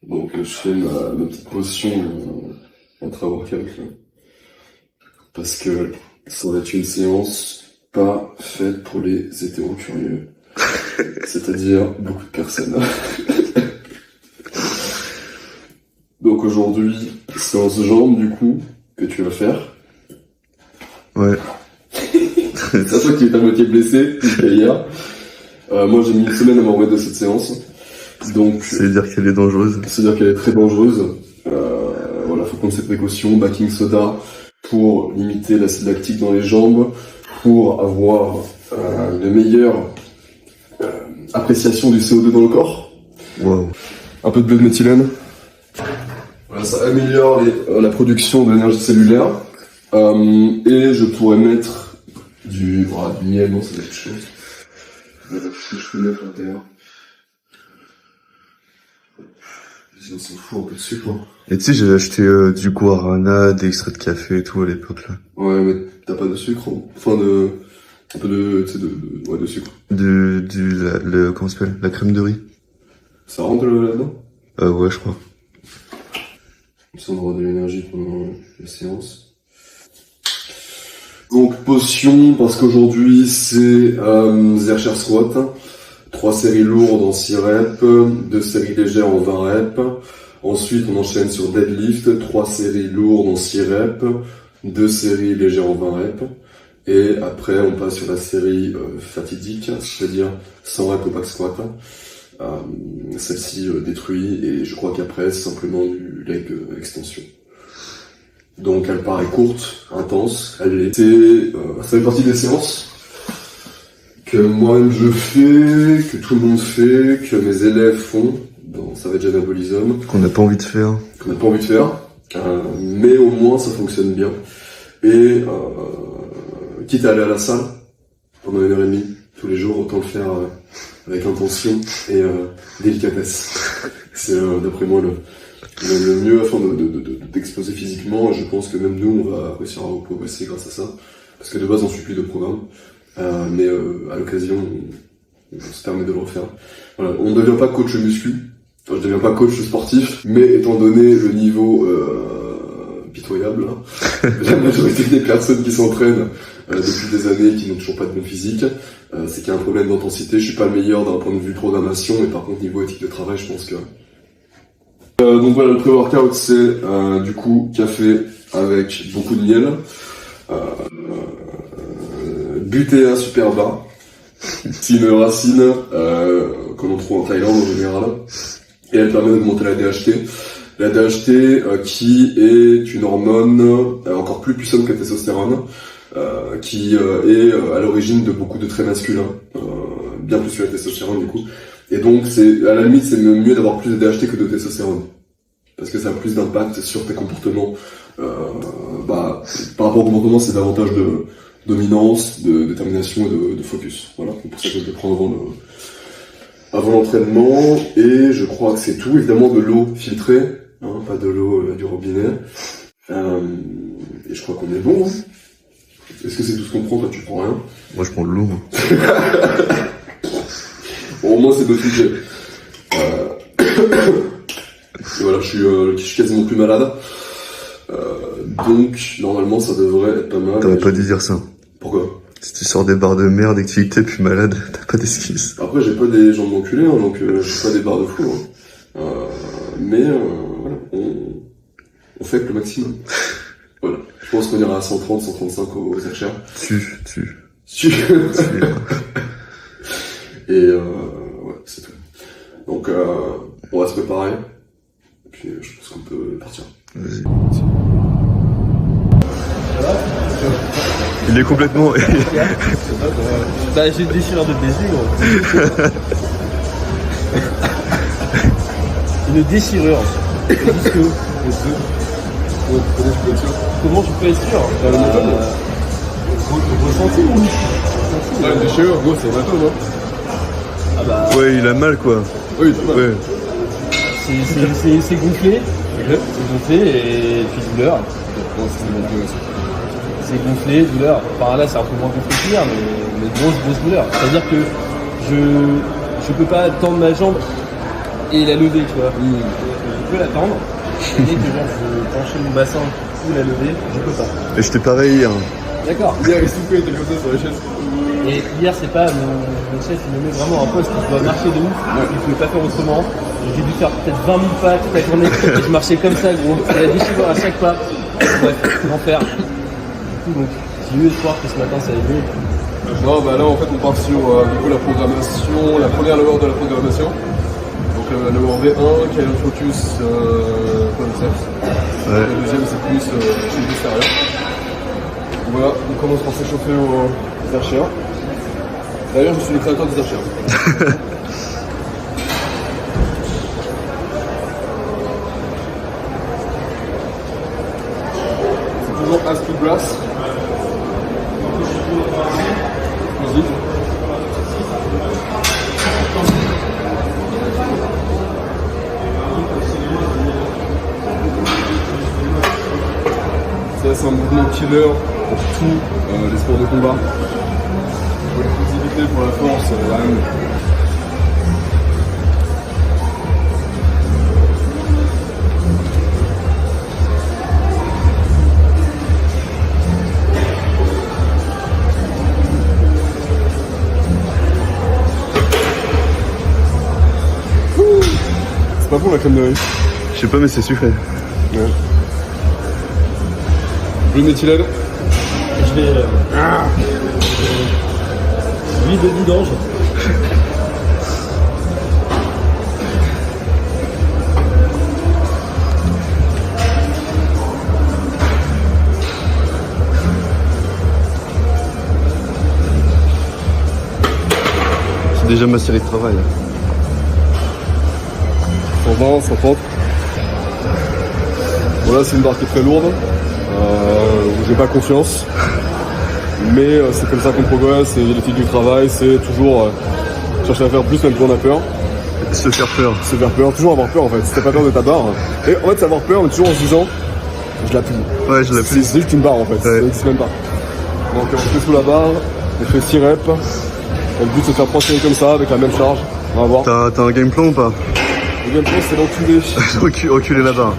Donc je fais ma petite potion entre workout là. Parce que ça va être une séance pas faite pour les hétéros curieux. C'est-à-dire beaucoup de personnes. Donc aujourd'hui, séance jambes du coup, que tu vas faire. Ouais. C'est à toi qui est à moitié blessé, jusqu'à hier. Moi j'ai mis une semaine à m'en remettre de cette séance. Donc, C'est-à-dire qu'elle est dangereuse. C'est-à-dire qu'elle est très dangereuse. Voilà, faut prendre ses précautions. Baking soda pour limiter l'acide lactique dans les jambes, pour avoir une meilleure appréciation du CO2 dans le corps. Waouh. Un peu de bleu de méthylène. Voilà, ça améliore la production d'énergie cellulaire. Et je pourrais mettre du miel, non, c'est quelque chose. Si je fais neuf à l'intérieur. On s'en fout, un peu de sucre. Hein. Et tu sais, j'ai acheté du guarana, des extraits de café et tout à l'époque là. Ouais, mais t'as pas de sucre, hein. Enfin un peu de, tu sais, de sucre. Comment ça s'appelle? La crème de riz. Ça rentre là-dedans? Ouais, je crois. Ça aura de l'énergie pendant la séance. Donc, potion, parce qu'aujourd'hui, c'est Zercher Squat. 3 séries lourdes en 6 reps, 2 séries légères en 20 reps. Ensuite, on enchaîne sur deadlift, 3 séries lourdes en 6 reps, 2 séries légères en 20 reps. Et après, on passe sur la série fatidique, c'est-à-dire 100 reps au back squat. Celle-ci détruit, et je crois qu'après, c'est simplement du leg extension. Donc, elle paraît courte, intense, elle l'est. Ça fait partie des séances que moi-même je fais, que tout le monde fait, que mes élèves font dans Savage Anabolism. Qu'on n'a pas envie de faire. Qu'on n'a pas envie de faire, mais au moins ça fonctionne bien. Et quitte à aller à la salle pendant 1h30 tous les jours, autant le faire avec intention et délicatesse. C'est d'après moi le mieux afin d'exploser physiquement, et je pense que même nous on va réussir à progresser grâce à ça. Parce que de base on suit plus de programme. Mais à l'occasion, on se permet de le refaire. Voilà, on ne devient pas coach muscu, enfin, je ne deviens pas coach sportif, mais étant donné le niveau pitoyable, hein, de la majorité des personnes qui s'entraînent depuis des années, qui n'ont toujours pas de bon physique, c'est qu'il y a un problème d'intensité. Je suis pas le meilleur d'un point de vue programmation, mais par contre niveau éthique de travail, je pense que... donc voilà, le pré-workout, c'est du coup café avec beaucoup de miel. Butea super bas, c'est une racine que l'on trouve en Thaïlande en général, et elle permet d'augmenter la DHT. La DHT qui est une hormone encore plus puissante que la testostérone, qui est à l'origine de beaucoup de traits masculins, bien plus que la testostérone du coup. Et donc c'est à la limite c'est mieux d'avoir plus de DHT que de testostérone, parce que ça a plus d'impact sur tes comportements. Par rapport au comportement, c'est davantage de dominance, de détermination et de focus. Voilà, c'est pour ça que je vais prendre avant l'entraînement. Et je crois que c'est tout. Évidemment de l'eau filtrée, hein, pas de l'eau du robinet. Et je crois qu'on est bon. Hein. Est-ce que c'est tout ce qu'on prend? Toi, tu prends rien? Moi, je prends de l'eau. Bon, au moins, c'est deux sujets. Et voilà, je suis quasiment plus malade. Donc, normalement, ça devrait être pas mal. T'aurais pas dû dire ça. Pourquoi? Si tu sors des barres de merde et que tu t'es plus malade, t'as pas d'excuses. Après, j'ai pas des jambes d'enculé, hein, donc je suis pas des barres de fou. Hein. Mais voilà, on fait avec le maximum. Voilà. Je pense qu'on ira à 130, 135 aux Zercher. Et ouais, c'est tout. Donc, on va se préparer. Et puis, je pense qu'on peut partir. Vas-y. Il est complètement... Bah j'ai une déchirure de baiser gros. Une déchirure. Jusque où? Comment tu peux être sûr? Ressenti ou? Ouais, une déchirure, gros, c'est bateau, non? Ah bah... Ouais, il a mal quoi. Oui, tout ouais. C'est gonflé. C'est gonflé et puis douleur. C'est gonflé, douleur. Par là, c'est un peu moins gonflé qu'hier, mais grosse douleur. C'est-à-dire que je peux pas tendre ma jambe et la lever, tu vois. Je peux l'attendre. Et dès que genre, je pencher mon bassin ou la lever, je peux pas. Et j'étais pareil hier. D'accord. Hier, il soufflait, il était comme ça sur la chaise. Et hier, c'est pas mon chef, il me met vraiment un poste qui doit marcher de ouf. Il ne pouvait pas faire autrement. J'ai dû faire peut-être 20 000 pas toute la journée et je marchais comme ça, gros. Il y a des chiffres à chaque pas. Bref, l'enfer. Du coup, donc, j'ai eu espoir que ce matin ça allait mieux. Non, bah là en fait on part sur du coup, la programmation, la première lower de la programmation. Donc la lower V1 qui a le focus concept. Ouais. La deuxième c'est plus chez l'extérieur. Voilà, on commence par s'échauffer aux archers. D'ailleurs je suis le créateur des archers. C'est toujours as to brass. Musique. Ça c'est un mouvement killer pour tous les sports de combat. Pour l'explosivité, pour la force, la même. C'est pas bon la crème de riz. Je sais pas, mais c'est sucré. Ouais. L'huile d'éthylène. Je vais. L'huile de vidange. C'est déjà ma série de travail. 120, 130. Voilà, c'est une barre qui est très lourde, où j'ai pas confiance. Mais c'est comme ça qu'on progresse, et l'éthique du travail, c'est toujours chercher à faire plus même quand on a peur. Se faire peur. Se faire peur, toujours avoir peur en fait. Si t'as pas peur de ta barre. Et en fait, c'est avoir peur, mais toujours en se disant, je l'appuie. Ouais, je l'appuie. C'est juste une barre en fait, Ouais. ça n'existe même pas. Donc on fait sous la barre, on fait 6 reps. Et le but c'est de faire 3 séries comme ça, avec la même charge. On va voir. T'as un game plan ou pas? Le game plan c'est d'enculer. Reculer la barre.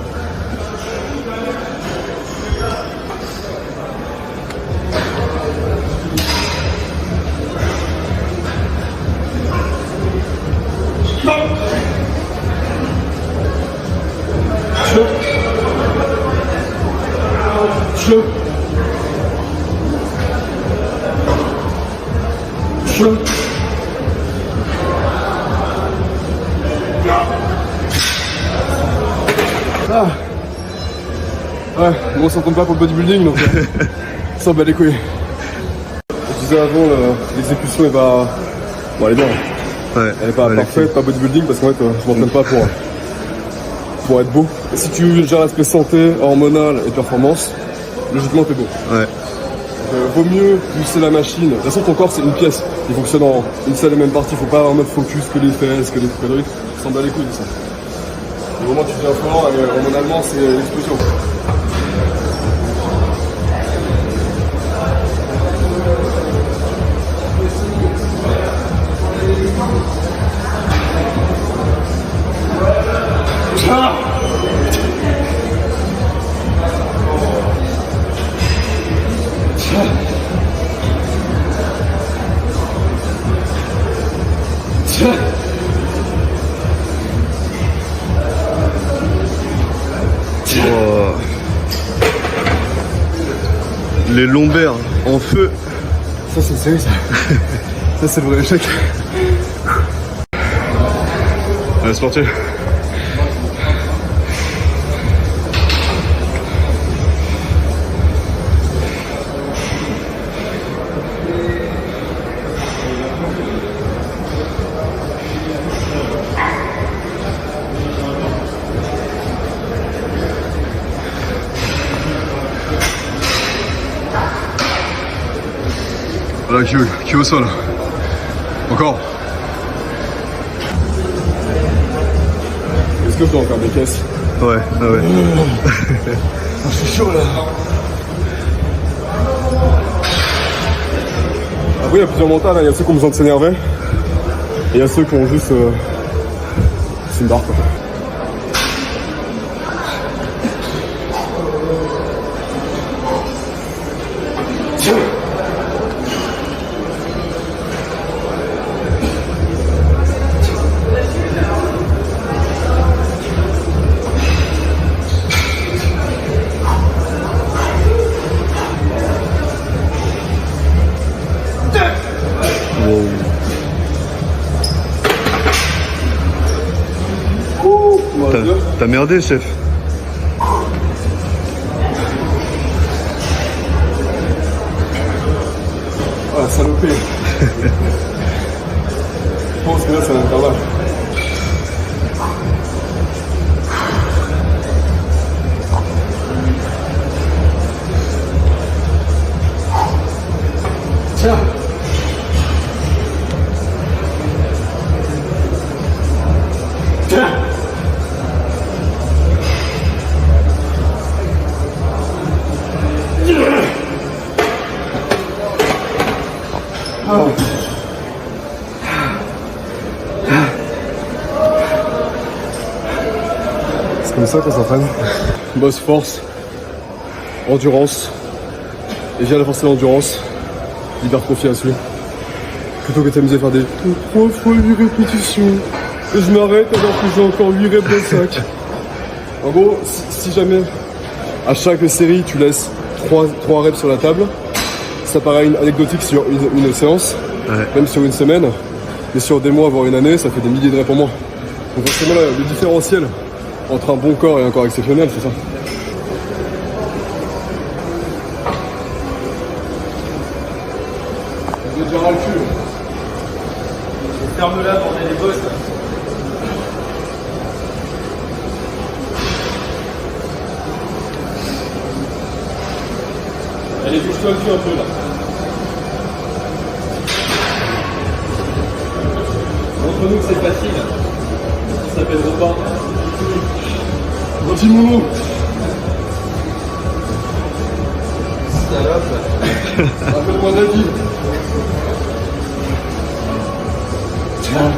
Ah. Ouais, bon, on s'entend pas pour le bodybuilding donc ça bat les couilles. Je disais avant, l'exécution est pas. Bon, elle est bien. Ouais. Elle est pas Ouais, parfaite, pas bodybuilding parce qu'en fait, je m'entraîne pas pour être beau. Et si tu gères l'aspect santé, hormonal et performance, logiquement t'es beau. Ouais. Vaut mieux pousser la machine. De toute façon, ton corps c'est une pièce. Il fonctionne en une seule et même partie. Faut pas en mode focus que les fesses, que les conneries. Ça s'en bat les couilles de ça. Au moment où tu deviens fort, hormonalement, c'est l'explosion. Oh. Les lombaires en feu. Ça c'est sérieux ça. Ça c'est le vrai échec. Allez, c'est parti. Voilà, qui est au sol. Encore. Est-ce que je dois en faire des caisses? Ouais, ah ouais. Je suis chaud là. Après il y a plusieurs mentales, hein. Il y a ceux qui ont besoin de s'énerver. Et il y a ceux qui ont juste C'est une barre quoi. T'as merdé, chef. Ah, salopé. Je pense que là, ça va faire mal. Tiens. Tiens. C'est comme ça qu'on s'entraîne. Boss force, endurance, et via la force et l'endurance, l'hypertrophie à suivre. Plutôt que de t'amuser à faire des 3 fois 8 répétitions, et je m'arrête alors que j'ai encore 8 reps dans le sac. En gros, si jamais à chaque série tu laisses 3 reps sur la table, ça paraît anecdotique sur une séance, Ouais. même sur une semaine, mais sur des mois voire une année, ça fait des milliers de reps en moins. Donc forcément là, le différentiel entre un bon corps et un corps exceptionnel, c'est ça. Vous êtes déjà ras le cul. Ferme-la, bordel les boss. Allez, bouge-toi le cul un peu là. Montre-nous que c'est facile. Ça s'appelle Robin. Petit moulou. Salope. Rappelle-moi Nadi. Tiens.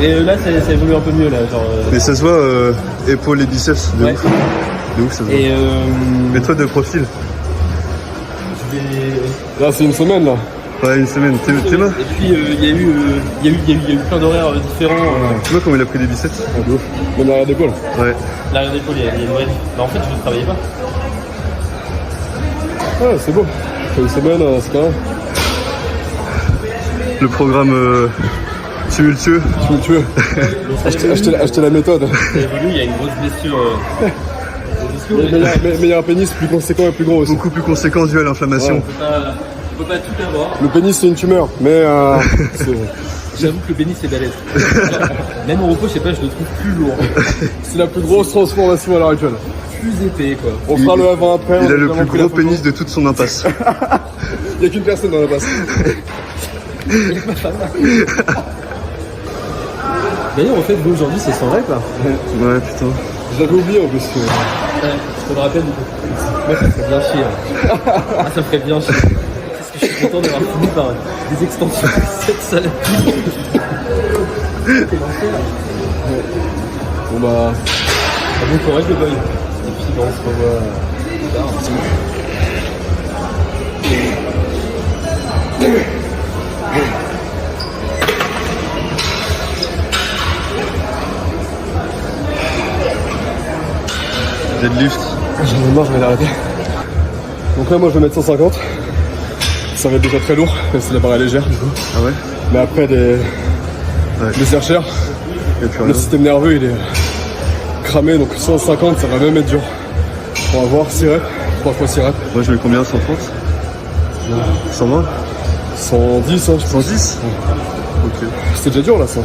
Et là, ça évolue un peu mieux là, genre. Mais ça se voit, épaules et biceps, de Ouais. ouf. De ouf, ça se voit. Et Mets-toi de profil. je vais. Là, c'est une semaine là. Ouais, une semaine. Tes mains. Et puis il y a eu plein d'horaires différents. Tu vois comment il a pris des biceps? Ah, de ouf. Même l'arrière d'épaule. Ouais. L'arrière d'épaule, il y a une vraie. Bah, en fait, je ne travaillais pas. Ouais, c'est beau. C'est une semaine, c'est quand même. Le programme tumultueux. Tu veux. Acheter la méthode. Ça évolue, il y a une grosse blessure. Meilleur pénis, plus conséquent et plus gros aussi. Beaucoup plus conséquent dû à l'inflammation. On peut pas tout avoir. Le pénis, c'est une tumeur, mais J'avoue que le pénis c'est balèze. Même au repos, je sais pas, je le trouve plus lourd. c'est la plus grosse transformation à l'heure actuelle. Plus épais quoi. On fera le avant après. Il on a le vraiment plus pris la gros photo. pénis de toute son impasse. Il n'y a qu'une personne dans la passe. D'ailleurs, en fait, vous aujourd'hui c'est sans rep là. Ouais, putain. Je l'avais oublié en plus. Ouais, je te le rappelle du coup. Moi ça me ferait bien chier. Hein. Ah, ça me ferait bien chier. Parce que je suis content d'avoir fini par des extensions de cette salle. Bon bah. Bon courage le boy. Et puis on se revoit plus tard. Deadlift. J'en ai marre, je vais l'arrêter. Donc là, moi, je vais mettre 150. Ça va être déjà très lourd, même si la barre est légère, du coup. Ah ouais? Mais après, des chercheurs, Il y a plus le rien. système nerveux, il est cramé, donc 150, ça va même être dur. On va voir 6 reps, 3 fois 6 reps. Moi, je mets combien? 130? 120? 110, hein, je pense. 110? Ok. C'était déjà dur, là, ça.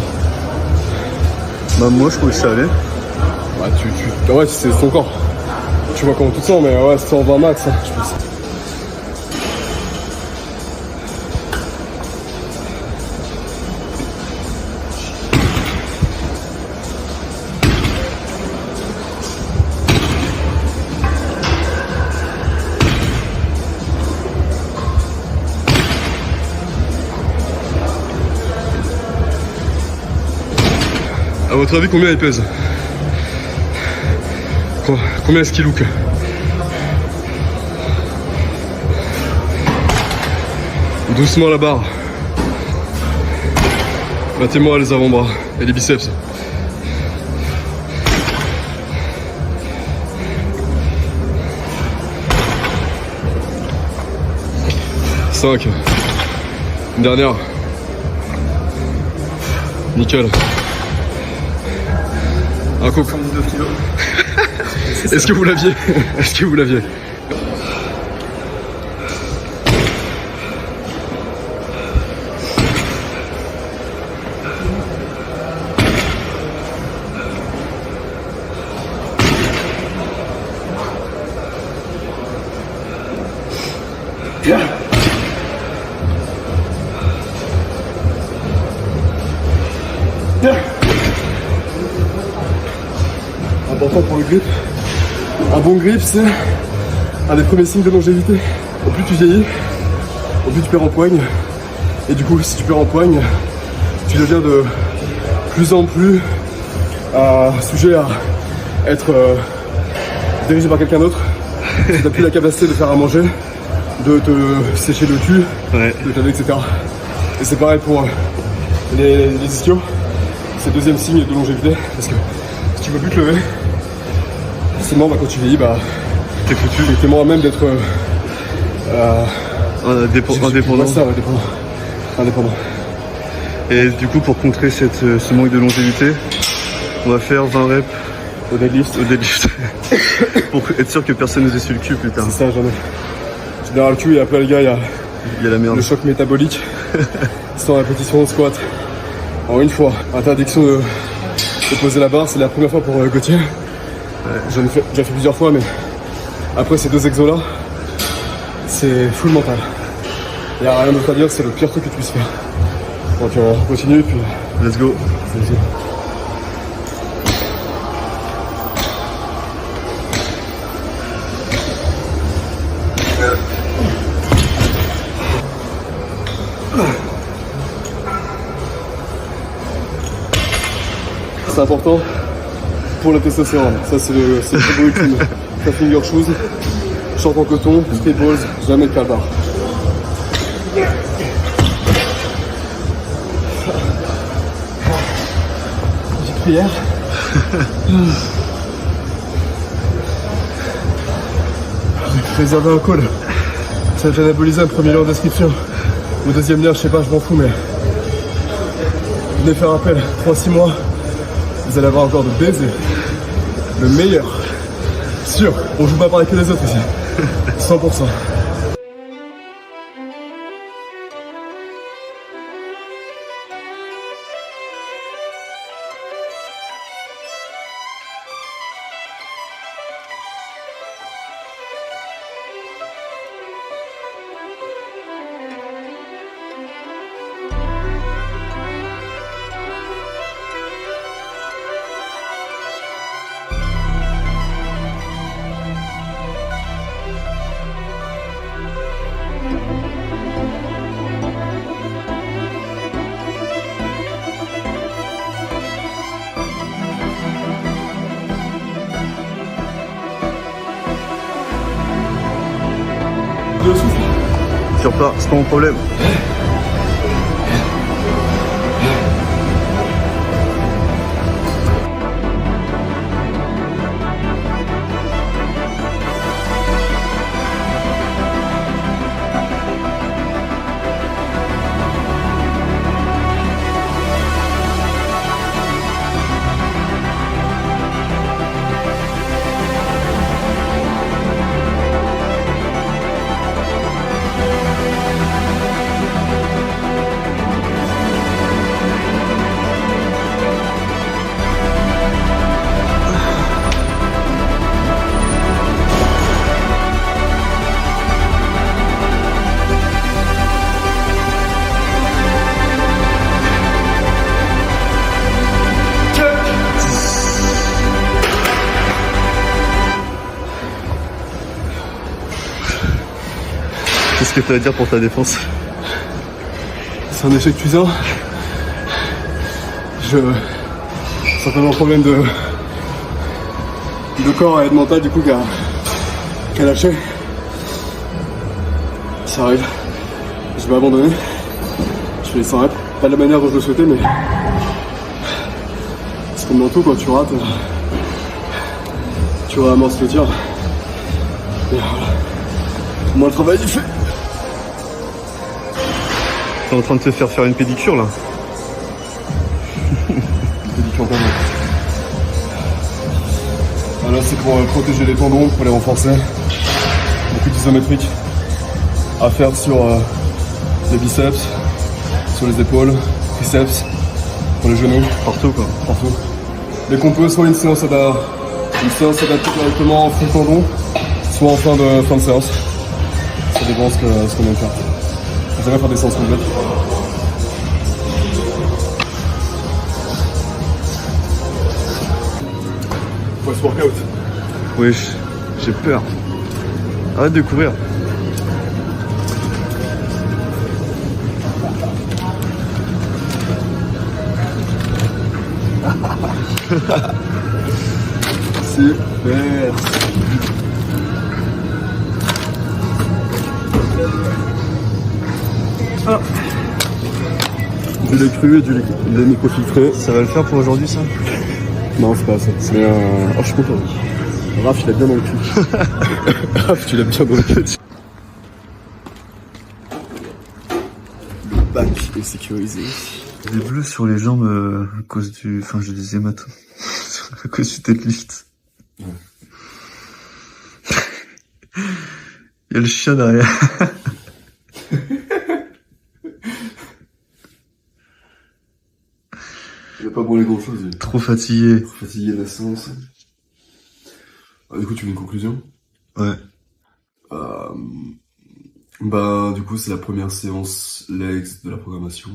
Bah, moi, je trouvais que ça allait. Bah, ouais, c'est ton corps. Tu vois comment tu te sens, mais ouais, 120 max, hein, je pense. À votre avis, combien il pèse? Combien est-ce qu'il look? Doucement la barre. Battez-moi les avant-bras et les biceps. 5. Une dernière. Nickel. Un coup. 102 kilos. Est-ce que vous l'aviez? Est-ce que vous l'aviez? Important pour le grip. Un bon grip, c'est un des premiers signes de longévité. Au plus tu vieillis, au plus tu perds en poigne. Et du coup, si tu perds en poigne, tu deviens de plus en plus sujet à être dirigé par quelqu'un d'autre. Tu n'as plus la capacité de faire à manger, de te sécher le cul, de te laver, etc. Et c'est pareil pour les ischios. C'est le deuxième signe de longévité. Parce que si tu veux plus te lever, forcément, quand tu vieillis, t'es foutu. T'es moins à même d'être indépendant. Et du coup, pour contrer ce manque de longévité, on va faire 20 reps au deadlift. Pour être sûr que personne ne nous essuie le cul plus tard. C'est ça, j'en ai. Derrière le cul, il y a plein les gars, il y a la merde. Le choc métabolique. 100 répétitions de squat. En une fois. Interdiction de poser la barre, c'est la première fois pour Gauthier. Ouais. J'en ai déjà fait plusieurs fois, mais après ces deux exos là, c'est full mental. Il n'y a rien d'autre à dire, c'est le pire truc que tu puisses faire. Donc on continue, puis let's go. C'est important pour la testostérone. Ça, c'est le très beau ultime. Ta finger shoes, short en coton, straight balls, jamais de calbar. Petite prière. J'ai réservé un call. Ça va anaboliser un premier lien d'inscription. Au deuxième lien, je sais pas, je m'en fous, mais venez faire appel. 3-6 mois. Vous allez avoir encore de baisers. Le meilleur. Sûr. On joue pas pareil que les autres ici. 100%. Sur pas, c'est pas mon problème. Qu'est-ce que tu as à dire pour ta défense? C'est un échec cuisant. certainement un problème de corps et de mental du coup qui a lâché. Ça arrive. Je vais abandonner. Je fais les 100 reps. Pas de la manière dont je le souhaitais, mais c'est comme dans tout, quand tu rates, tu ramorces le tir. Et voilà. Moi, le travail est fait. T'es en train de te faire une pédicure là. Pédicure quand même. Voilà, c'est pour protéger les tendons, pour les renforcer. Beaucoup d'isométrique à faire sur les biceps, sur les épaules, triceps, pour les genoux. Partout quoi. Partout. Dès qu'on peut, soit une séance adaptée directement en full tendon, soit en fin de séance. Ça dépend ce qu'on aime faire. Vous allez faire des séances complètes. Post workout. Wesh, j'ai peur. Arrête de courir. Super. Ah. Du lait cru et du lait microfiltré. Ça va le faire pour aujourd'hui ça? Non, c'est pas ça. C'est un... Oh, je suis content. Raph, il a bien dans le cul. Raph, tu l'as bien dans le cul. Le bac est sécurisé. Des bleus sur les jambes à cause du... Enfin, j'ai des hématomes. À cause du deadlift. Ouais. Il y a le chien derrière. Il a pas brûlé grand chose. Trop fatigué. Trop fatigué de la séance. Ah, du coup, tu veux une conclusion? Ouais. Bah, du coup, c'est la première séance legs de la programmation.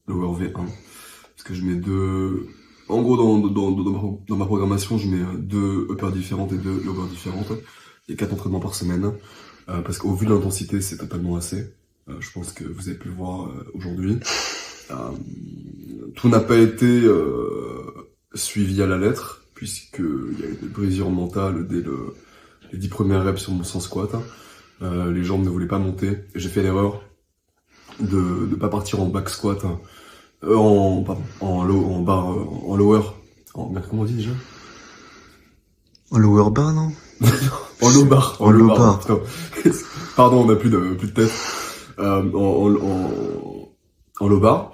Lower V1. Parce que je mets deux... En gros, dans ma programmation, je mets 2 upper différentes et 2 lower différentes. Il y a 4 entraînements par semaine. Parce qu'au vu de l'intensité, c'est totalement assez. Je pense que vous avez pu le voir aujourd'hui. Tout n'a pas été suivi à la lettre, puisqu'il y a eu des brisures mentales dès les 10 premières reps sur mon sans squat. Les jambes ne voulaient pas monter. J'ai fait l'erreur de pas partir en back squat, en lower. Comment on dit déjà? En lower bar, non? En low bar. En low bar. Putain. Pardon, on n'a plus de tête. En low bar.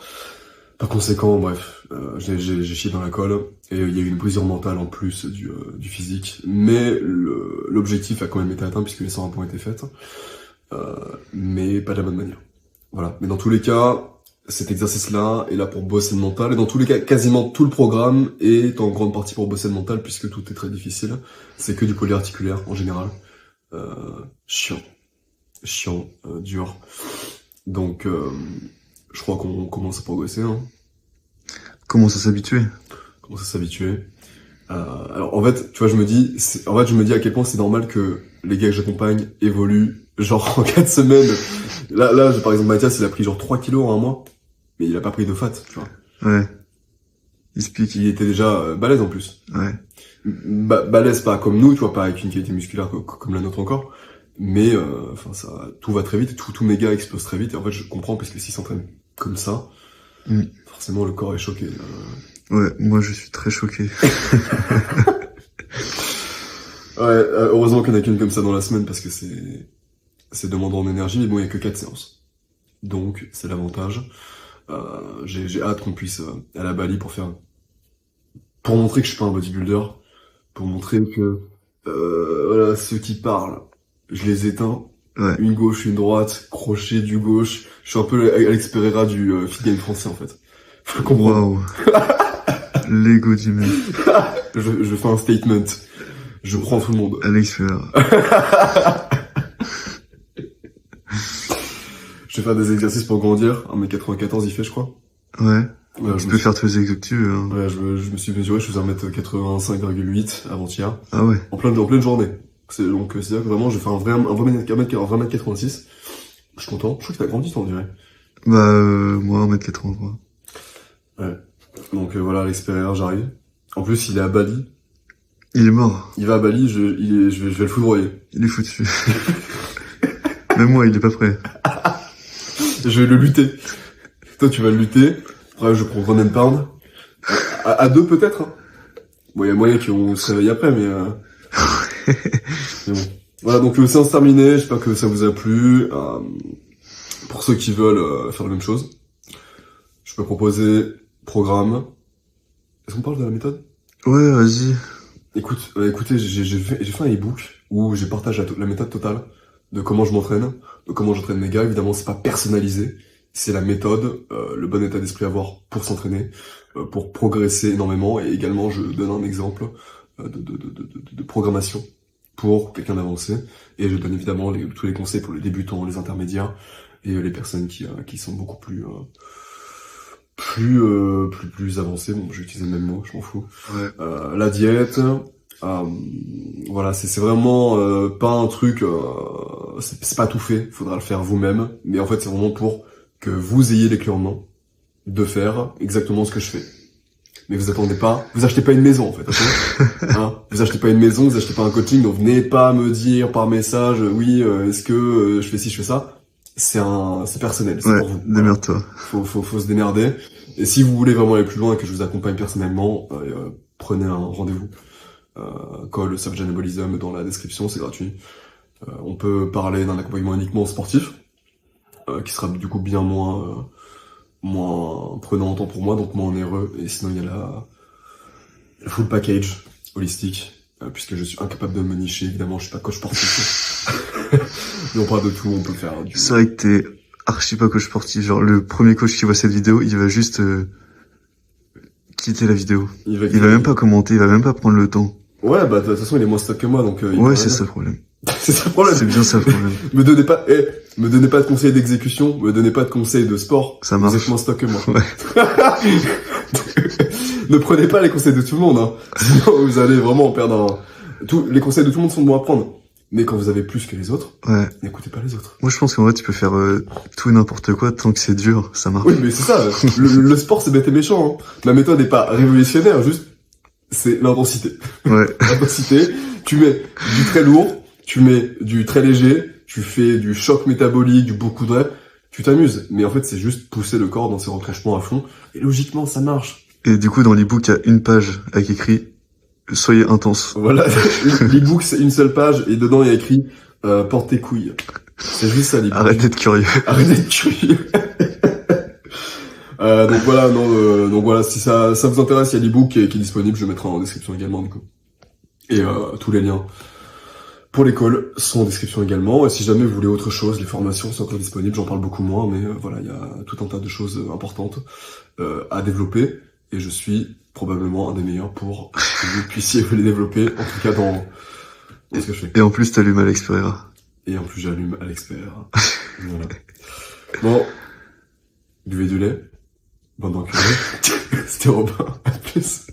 Par conséquent, bref, j'ai chié dans la colle et il y a eu une brisure mentale en plus du physique. Mais l'objectif a quand même été atteint puisque les 120 points étaient faits, mais pas de la bonne manière. Voilà. Mais dans tous les cas, cet exercice-là est là pour bosser le mental et dans tous les cas, quasiment tout le programme est en grande partie pour bosser le mental puisque tout est très difficile. C'est que du polyarticulaire en général. Chiant, dur. Donc, je crois qu'on commence à progresser. Hein. Commence à s'habituer. Commence à s'habituer. Alors en fait, tu vois, je me dis à quel point c'est normal que les gars que j'accompagne évoluent genre en 4 semaines. Là, par exemple, Mathias, il a pris genre 3 kilos en un mois, mais il a pas pris de fat, tu vois. Ouais. Il explique. Il était déjà balèze en plus. Ouais. Balèze pas comme nous, tu vois, pas avec une qualité musculaire comme la nôtre encore. Mais enfin tout va très vite, tous mes gars explosent très vite et en fait je comprends parce que s'ils s'entraînent comme ça, forcément le corps est choqué. Ouais, moi je suis très choqué. Ouais, heureusement qu'il n'y en a qu'une comme ça dans la semaine parce que c'est demandant en énergie, mais bon il y a que 4 séances. Donc c'est l'avantage. J'ai hâte qu'on puisse aller à Bali pour montrer que je suis pas un bodybuilder, pour montrer que voilà, ceux qui parlent, je les éteins. Ouais. Une gauche, une droite, crochet du gauche. Je suis un peu Alex Pereira du feed game français en fait. Faut comprendre. Waouh. L'ego du mec. Je fais un statement. Je prends tout le monde. Alex Pereira. Je vais faire des exercices pour grandir. 1m94 il fait, je crois. Ouais. Tu peux faire tous les exos que tu veux. Hein. Ouais, je me suis mesuré, je faisais 1m85,8 avant-hier. Ah ouais. En pleine journée. Donc c'est-à-dire que vraiment je fais un vrai 1m86. Je suis content. Je crois que t'as grandi toi on dirait. Bah moi 1m83. Ouais. Donc voilà, Alex Pereira, j'arrive. En plus, il est à Bali. Il est mort. Il va à Bali, je vais le foudroyer. Il est foutu. Même moi, il est pas prêt. Je vais le lutter. Toi, tu vas le lutter. Après, je prends Van Pound. À deux, peut-être. Hein. Bon, il y a moyen qu'on se réveille après, mais bon. Voilà, donc le séance terminée. J'espère que ça vous a plu. Pour ceux qui veulent faire la même chose, je peux proposer programme. Est-ce qu'on parle de la méthode? Ouais, vas-y. Écoutez, j'ai fait un e-book où j'ai partagé la méthode totale de comment je m'entraîne, de comment j'entraîne mes gars. Évidemment, c'est pas personnalisé, c'est la méthode, le bon état d'esprit à avoir pour s'entraîner, pour progresser énormément. Et également, je donne un exemple de programmation pour quelqu'un d'avancé. Et je donne évidemment tous les conseils pour les débutants, les intermédiaires et les personnes qui sont beaucoup plus avancées. Bon, j'ai utilisé le même mot, je m'en fous. Ouais. La diète, voilà, c'est vraiment pas un truc, c'est pas tout fait, faudra le faire vous-même, mais en fait c'est vraiment pour que vous ayez les clés en main de faire exactement ce que je fais. Mais vous attendez pas, vous achetez pas une maison en fait, hein, vous achetez pas une maison, vous achetez pas un coaching, donc venez pas me dire par message, oui, est-ce que je fais ci, je fais ça. C'est personnel, c'est pour vous. Démerde-toi. Faut se démerder. Et si vous voulez vraiment aller plus loin et que je vous accompagne personnellement, prenez un rendez-vous. Call Savage Anabolism dans la description, c'est gratuit. On peut parler d'un accompagnement uniquement sportif, qui sera du coup bien moins prenant en temps pour moi, donc moins onéreux. Et sinon il y a le full package holistique, puisque je suis incapable de me nicher, évidemment je suis pas coach sportif. Mais on parle de tout, on peut faire du... C'est vrai que t'es archi pas coach sportif. Genre, le premier coach qui voit cette vidéo, il va juste quitter la vidéo. Il va même pas commenter, il va même pas prendre le temps. Ouais, bah de toute façon il est moins stock que moi, donc... ouais, c'est ça le problème. C'est ça le problème. C'est bien ça le problème. me donnez pas de conseils d'exécution, me donnez pas de conseils de sport. Ça marche. Vous êtes moins stock que moi. Ouais. Ne prenez pas les conseils de tout le monde, hein. Sinon vous allez vraiment perdre les conseils de tout le monde sont bons à prendre. Mais quand vous avez plus que les autres, ouais, n'écoutez pas les autres. Moi, je pense qu'en vrai, tu peux faire tout et n'importe quoi tant que c'est dur, ça marche. Oui, mais c'est ça. Le sport, c'est bête et méchant. Hein. Ma méthode n'est pas révolutionnaire, juste, c'est l'intensité. Ouais. L'intensité. Tu mets du très lourd, tu mets du très léger, tu fais du choc métabolique, du beaucoup de reps, tu t'amuses. Mais en fait, c'est juste pousser le corps dans ses retranchements à fond. Et logiquement, ça marche. Et du coup, dans l'e-book, il y a une page avec écrit soyez intense. Voilà, l'e-book c'est une seule page et dedans il y a écrit porte tes couilles. C'est juste ça l'e-book. Arrête d'être curieux. Arrête d'être curieux. Donc voilà, donc voilà, si ça vous intéresse, il y a l'e-book qui est disponible, je le mettrai en description également du coup. Et tous les liens pour les calls sont en description également. Et si jamais vous voulez autre chose, les formations sont encore disponibles, j'en parle beaucoup moins, mais voilà, il y a tout un tas de choses importantes à développer. Et je suis probablement un des meilleurs pour que vous puissiez les développer, en tout cas dans ce que je fais. Et en plus, t'allumes Alex Pereira. Et en plus, j'allume Alex Pereira. Voilà. Bon. Buvez du lait. Bon, donc, c'était Robin. À plus.